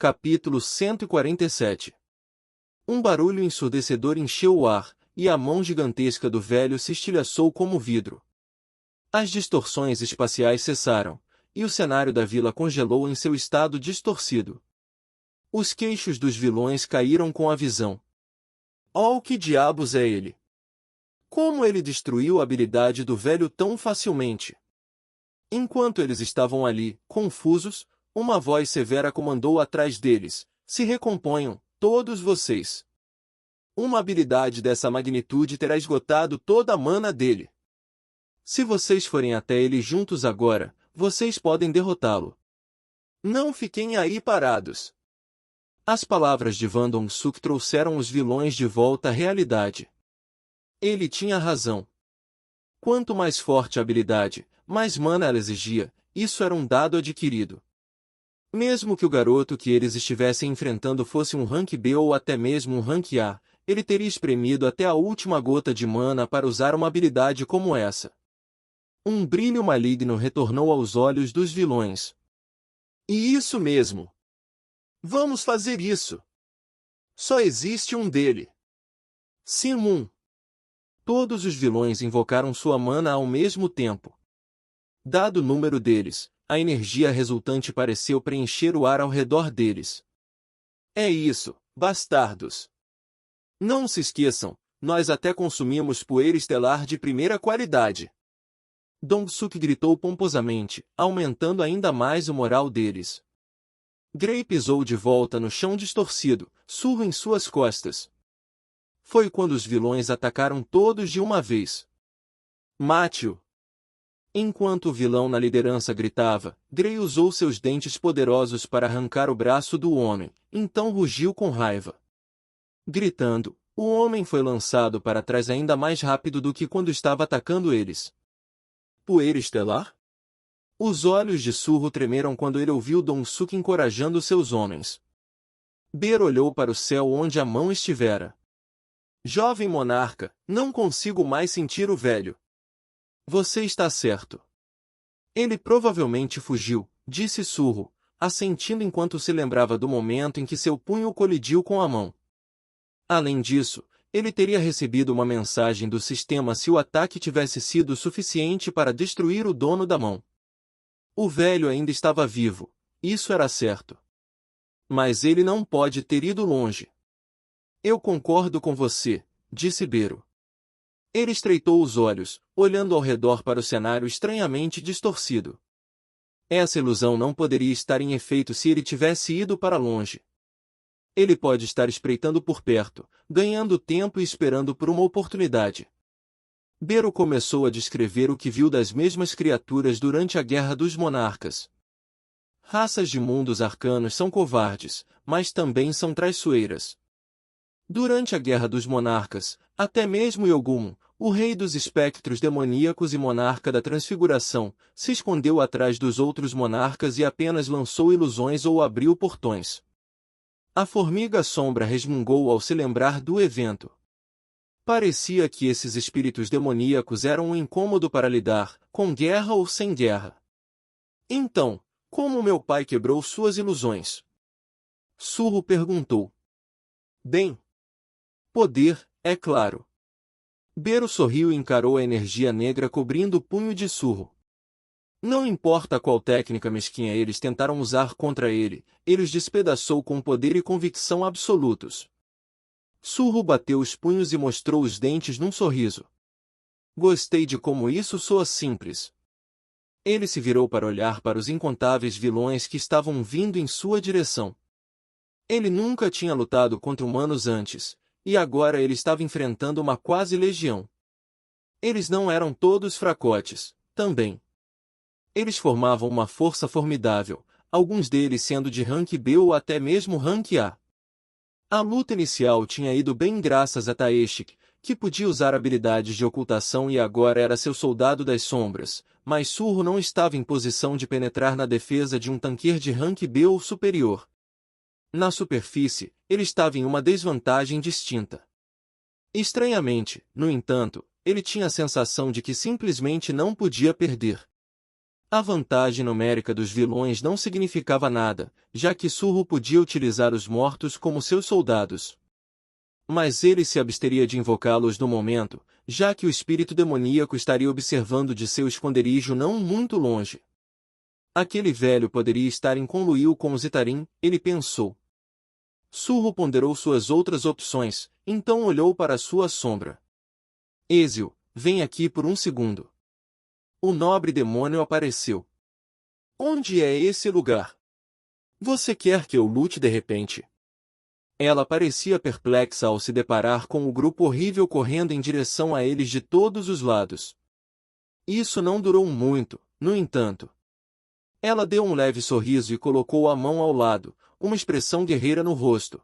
Capítulo 147. Um barulho ensurdecedor encheu o ar, e a mão gigantesca do velho se estilhaçou como vidro. As distorções espaciais cessaram, e o cenário da vila congelou em seu estado distorcido. Os queixos dos vilões caíram com a visão. Oh, que diabos é ele? Como ele destruiu a habilidade do velho tão facilmente? Enquanto eles estavam ali, confusos, uma voz severa comandou atrás deles: se recomponham, todos vocês. Uma habilidade dessa magnitude terá esgotado toda a mana dele. Se vocês forem até ele juntos agora, vocês podem derrotá-lo. Não fiquem aí parados. As palavras de Van Dong-suk trouxeram os vilões de volta à realidade. Ele tinha razão. Quanto mais forte a habilidade, mais mana ela exigia, isso era um dado adquirido. Mesmo que o garoto que eles estivessem enfrentando fosse um rank B ou até mesmo um rank A, ele teria espremido até a última gota de mana para usar uma habilidade como essa. Um brilho maligno retornou aos olhos dos vilões. E isso mesmo! Vamos fazer isso! Só existe um dele. Sim. Todos os vilões invocaram sua mana ao mesmo tempo. Dado o número deles, a energia resultante pareceu preencher o ar ao redor deles. É isso, bastardos! Não se esqueçam, nós até consumimos poeira estelar de primeira qualidade. Dong-suk gritou pomposamente, aumentando ainda mais o moral deles. Gray pisou de volta no chão distorcido, surro em suas costas. Foi quando os vilões atacaram todos de uma vez. Mate-o! Enquanto o vilão na liderança gritava, Gray usou seus dentes poderosos para arrancar o braço do homem, então rugiu com raiva. Gritando, o homem foi lançado para trás ainda mais rápido do que quando estava atacando eles. Poeira estelar? Os olhos de Surro tremeram quando ele ouviu Dong-suk encorajando seus homens. Ber olhou para o céu onde a mão estivera. Jovem monarca, não consigo mais sentir o velho. Você está certo. Ele provavelmente fugiu, disse Surro, assentindo enquanto se lembrava do momento em que seu punho colidiu com a mão. Além disso, ele teria recebido uma mensagem do sistema se o ataque tivesse sido suficiente para destruir o dono da mão. O velho ainda estava vivo, isso era certo. Mas ele não pode ter ido longe. Eu concordo com você, disse Bero. Ele estreitou os olhos, olhando ao redor para o cenário estranhamente distorcido. Essa ilusão não poderia estar em efeito se ele tivesse ido para longe. Ele pode estar espreitando por perto, ganhando tempo e esperando por uma oportunidade. Bero começou a descrever o que viu das mesmas criaturas durante a Guerra dos Monarcas. Raças de mundos arcanos são covardes, mas também são traiçoeiras. Durante a Guerra dos Monarcas, até mesmo Yogum, o rei dos espectros demoníacos e monarca da transfiguração, se escondeu atrás dos outros monarcas e apenas lançou ilusões ou abriu portões. A formiga sombra resmungou ao se lembrar do evento. Parecia que esses espíritos demoníacos eram um incômodo para lidar, com guerra ou sem guerra. Então, como meu pai quebrou suas ilusões? Surro perguntou. Bem. Poder, é claro. Bero sorriu e encarou a energia negra cobrindo o punho de Surro. Não importa qual técnica mesquinha eles tentaram usar contra ele, ele os despedaçou com poder e convicção absolutos. Surro bateu os punhos e mostrou os dentes num sorriso. Gostei de como isso soa simples. Ele se virou para olhar para os incontáveis vilões que estavam vindo em sua direção. Ele nunca tinha lutado contra humanos antes, e agora ele estava enfrentando uma quase legião. Eles não eram todos fracotes, também. Eles formavam uma força formidável, alguns deles sendo de rank B ou até mesmo rank A. A luta inicial tinha ido bem graças a Taeshik, que podia usar habilidades de ocultação e agora era seu soldado das sombras, mas Surro não estava em posição de penetrar na defesa de um tanqueiro de rank B ou superior. Na superfície, ele estava em uma desvantagem distinta. Estranhamente, no entanto, ele tinha a sensação de que simplesmente não podia perder. A vantagem numérica dos vilões não significava nada, já que Surro podia utilizar os mortos como seus soldados. Mas ele se absteria de invocá-los no momento, já que o espírito demoníaco estaria observando de seu esconderijo não muito longe. Aquele velho poderia estar em conluio com o Zitarim, ele pensou. Surro ponderou suas outras opções, então olhou para sua sombra. Ezio, vem aqui por um segundo. O nobre demônio apareceu. Onde é esse lugar? Você quer que eu lute de repente? Ela parecia perplexa ao se deparar com o grupo horrível correndo em direção a eles de todos os lados. Isso não durou muito, no entanto. Ela deu um leve sorriso e colocou a mão ao lado, uma expressão guerreira no rosto.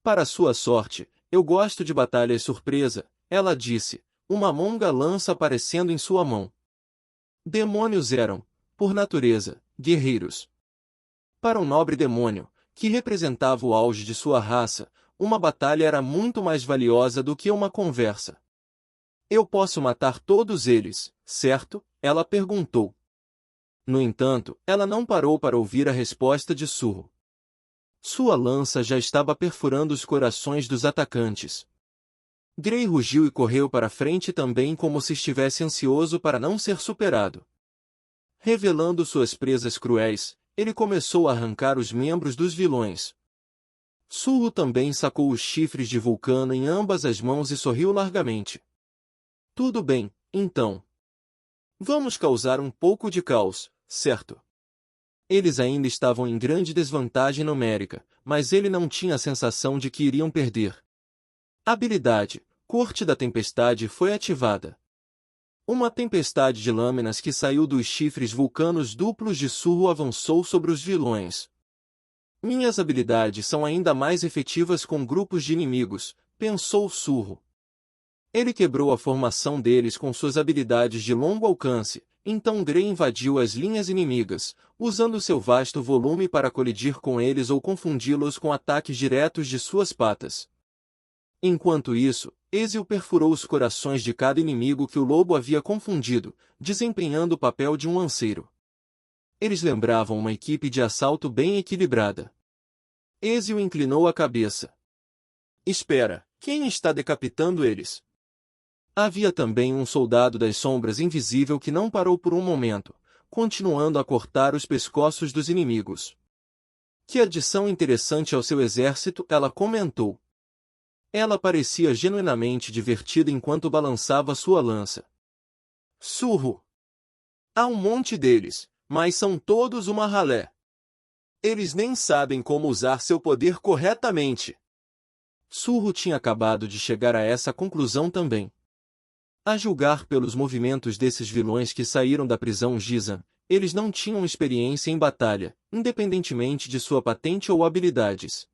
Para sua sorte, eu gosto de batalhas surpresa, ela disse, uma longa lança aparecendo em sua mão. Demônios eram, por natureza, guerreiros. Para um nobre demônio, que representava o auge de sua raça, uma batalha era muito mais valiosa do que uma conversa. Eu posso matar todos eles, certo? Ela perguntou. No entanto, ela não parou para ouvir a resposta de Surro. Sua lança já estava perfurando os corações dos atacantes. Grey rugiu e correu para frente também como se estivesse ansioso para não ser superado. Revelando suas presas cruéis, ele começou a arrancar os membros dos vilões. Surro também sacou os chifres de Vulcano em ambas as mãos e sorriu largamente. Tudo bem, então. Vamos causar um pouco de caos, certo? Eles ainda estavam em grande desvantagem numérica, mas ele não tinha a sensação de que iriam perder. Habilidade, Corte da Tempestade foi ativada. Uma tempestade de lâminas que saiu dos chifres vulcanos duplos de Surro avançou sobre os vilões. Minhas habilidades são ainda mais efetivas com grupos de inimigos, pensou Surro. Ele quebrou a formação deles com suas habilidades de longo alcance, então Grey invadiu as linhas inimigas, usando seu vasto volume para colidir com eles ou confundi-los com ataques diretos de suas patas. Enquanto isso, Ezio perfurou os corações de cada inimigo que o lobo havia confundido, desempenhando o papel de um lanceiro. Eles lembravam uma equipe de assalto bem equilibrada. Ezio inclinou a cabeça. Espera, quem está decapitando eles? Havia também um soldado das sombras invisível que não parou por um momento, continuando a cortar os pescoços dos inimigos. Que adição interessante ao seu exército, ela comentou. Ela parecia genuinamente divertida enquanto balançava sua lança. Surro! Há um monte deles, mas são todos uma ralé. Eles nem sabem como usar seu poder corretamente. Surro tinha acabado de chegar a essa conclusão também. A julgar pelos movimentos desses vilões que saíram da prisão Gizan, eles não tinham experiência em batalha, independentemente de sua patente ou habilidades.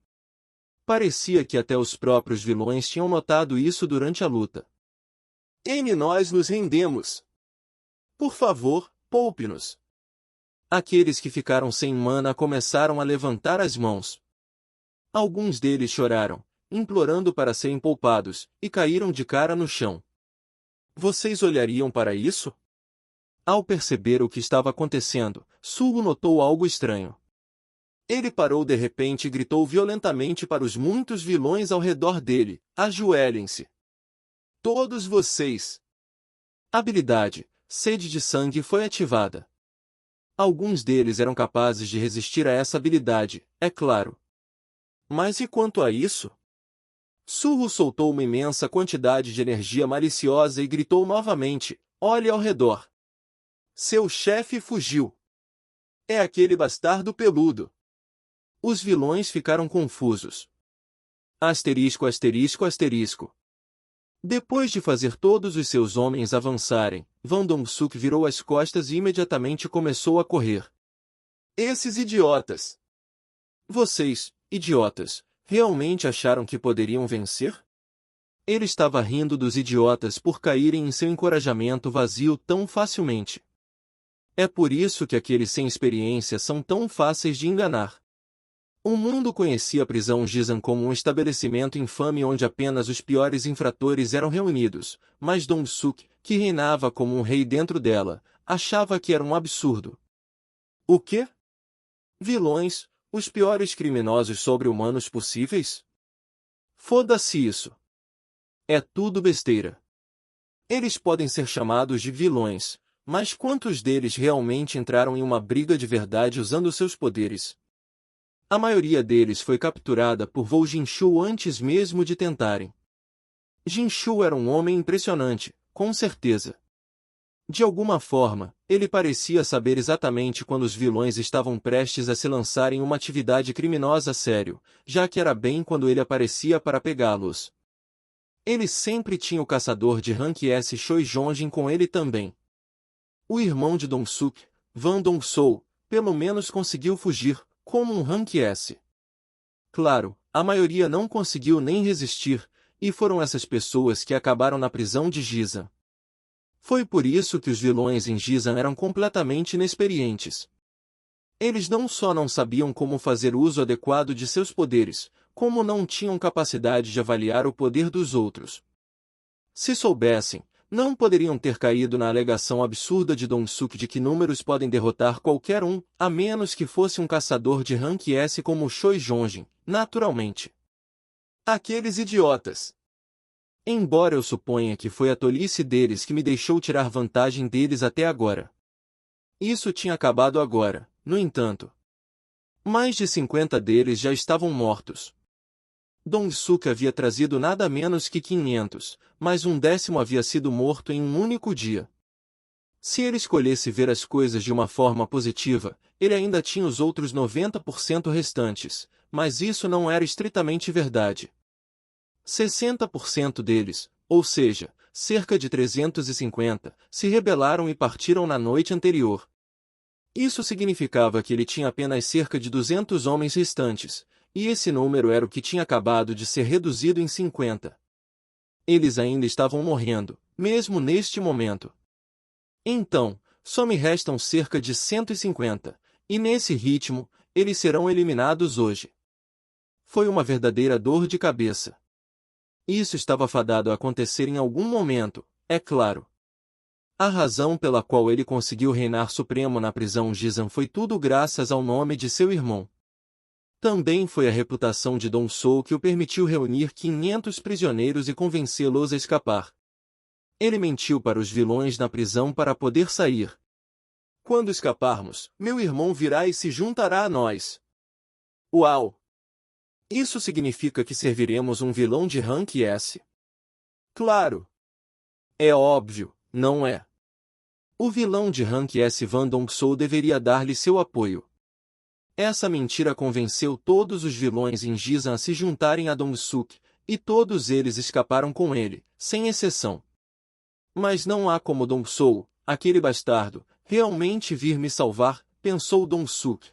Parecia que até os próprios vilões tinham notado isso durante a luta. Nós nos rendemos. Por favor, poupe-nos. Aqueles que ficaram sem mana começaram a levantar as mãos. Alguns deles choraram, implorando para serem poupados, e caíram de cara no chão. Vocês olhariam para isso? Ao perceber o que estava acontecendo, Surro notou algo estranho. Ele parou de repente e gritou violentamente para os muitos vilões ao redor dele, ajoelhem-se. Todos vocês! Habilidade, Sede de Sangue foi ativada. Alguns deles eram capazes de resistir a essa habilidade, é claro. Mas e quanto a isso? Surro soltou uma imensa quantidade de energia maliciosa e gritou novamente, olhe ao redor. Seu chefe fugiu. É aquele bastardo peludo. Os vilões ficaram confusos. Asterisco, asterisco, asterisco. Depois de fazer todos os seus homens avançarem, Van Dong-suk virou as costas e imediatamente começou a correr. Esses idiotas! Vocês, idiotas, realmente acharam que poderiam vencer? Ele estava rindo dos idiotas por caírem em seu encorajamento vazio tão facilmente. É por isso que aqueles sem experiência são tão fáceis de enganar. O mundo conhecia a prisão Gizan como um estabelecimento infame onde apenas os piores infratores eram reunidos, mas Dong-suk, que reinava como um rei dentro dela, achava que era um absurdo. O quê? Vilões, os piores criminosos sobre-humanos possíveis? Foda-se isso. É tudo besteira. Eles podem ser chamados de vilões, mas quantos deles realmente entraram em uma briga de verdade usando seus poderes? A maioria deles foi capturada por Wu Jinshu antes mesmo de tentarem. Jinshu era um homem impressionante, com certeza. De alguma forma, ele parecia saber exatamente quando os vilões estavam prestes a se lançar em uma atividade criminosa a sério, já que era bem quando ele aparecia para pegá-los. Ele sempre tinha o caçador de rank S Choi Jongjin com ele também. O irmão de Dong-suk, Van Dong-soo, pelo menos conseguiu fugir, como um rank S. Claro, a maioria não conseguiu nem resistir, e foram essas pessoas que acabaram na prisão de Gizan. Foi por isso que os vilões em Gizan eram completamente inexperientes. Eles não só não sabiam como fazer uso adequado de seus poderes, como não tinham capacidade de avaliar o poder dos outros. Se soubessem, não poderiam ter caído na alegação absurda de Dong-suk de que números podem derrotar qualquer um, a menos que fosse um caçador de rank S como Choi Jongjin, naturalmente. Aqueles idiotas! Embora eu suponha que foi a tolice deles que me deixou tirar vantagem deles até agora. Isso tinha acabado agora, no entanto. Mais de 50 deles já estavam mortos. Dong-suk havia trazido nada menos que 500, mas um décimo havia sido morto em um único dia. Se ele escolhesse ver as coisas de uma forma positiva, ele ainda tinha os outros 90% restantes, mas isso não era estritamente verdade. 60% deles, ou seja, cerca de 350, se rebelaram e partiram na noite anterior. Isso significava que ele tinha apenas cerca de 200 homens restantes, e esse número era o que tinha acabado de ser reduzido em 50. Eles ainda estavam morrendo, mesmo neste momento. Então, só me restam cerca de 150, e nesse ritmo, eles serão eliminados hoje. Foi uma verdadeira dor de cabeça. Isso estava fadado a acontecer em algum momento, é claro. A razão pela qual ele conseguiu reinar supremo na prisão Gizan foi tudo graças ao nome de seu irmão. Também foi a reputação de Dong-soo que o permitiu reunir 500 prisioneiros e convencê-los a escapar. Ele mentiu para os vilões na prisão para poder sair. Quando escaparmos, meu irmão virá e se juntará a nós. Uau! Isso significa que serviremos um vilão de rank S? Claro! É óbvio, não é? O vilão de rank S Van Dong-soo deveria dar-lhe seu apoio. Essa mentira convenceu todos os vilões em Gizan a se juntarem a Dong-suk, e todos eles escaparam com ele, sem exceção. Mas não há como Dong-soo, aquele bastardo, realmente vir me salvar, pensou Dong-suk.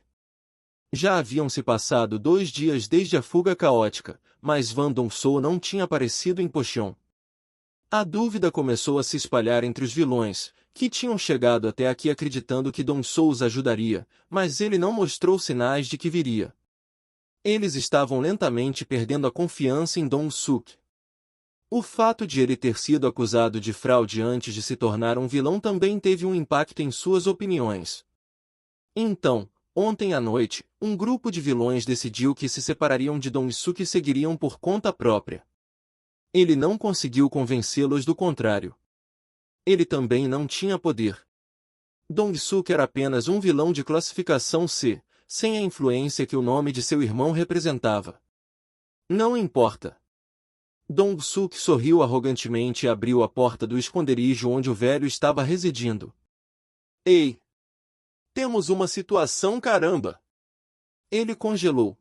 Já haviam se passado 2 dias desde a fuga caótica, mas Van Dong-soo não tinha aparecido em Pocheon. A dúvida começou a se espalhar entre os vilões, que tinham chegado até aqui acreditando que Dong-soo os ajudaria, mas ele não mostrou sinais de que viria. Eles estavam lentamente perdendo a confiança em Dong-suk. O fato de ele ter sido acusado de fraude antes de se tornar um vilão também teve um impacto em suas opiniões. Então, ontem à noite, um grupo de vilões decidiu que se separariam de Dong-suk e seguiriam por conta própria. Ele não conseguiu convencê-los do contrário. Ele também não tinha poder. Dong-suk era apenas um vilão de classificação C, sem a influência que o nome de seu irmão representava. Não importa. Dong-suk sorriu arrogantemente e abriu a porta do esconderijo onde o velho estava residindo. Ei! Temos uma situação, caramba! Ele congelou.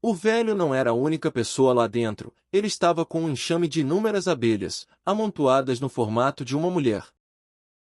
O velho não era a única pessoa lá dentro, ele estava com um enxame de inúmeras abelhas, amontoadas no formato de uma mulher.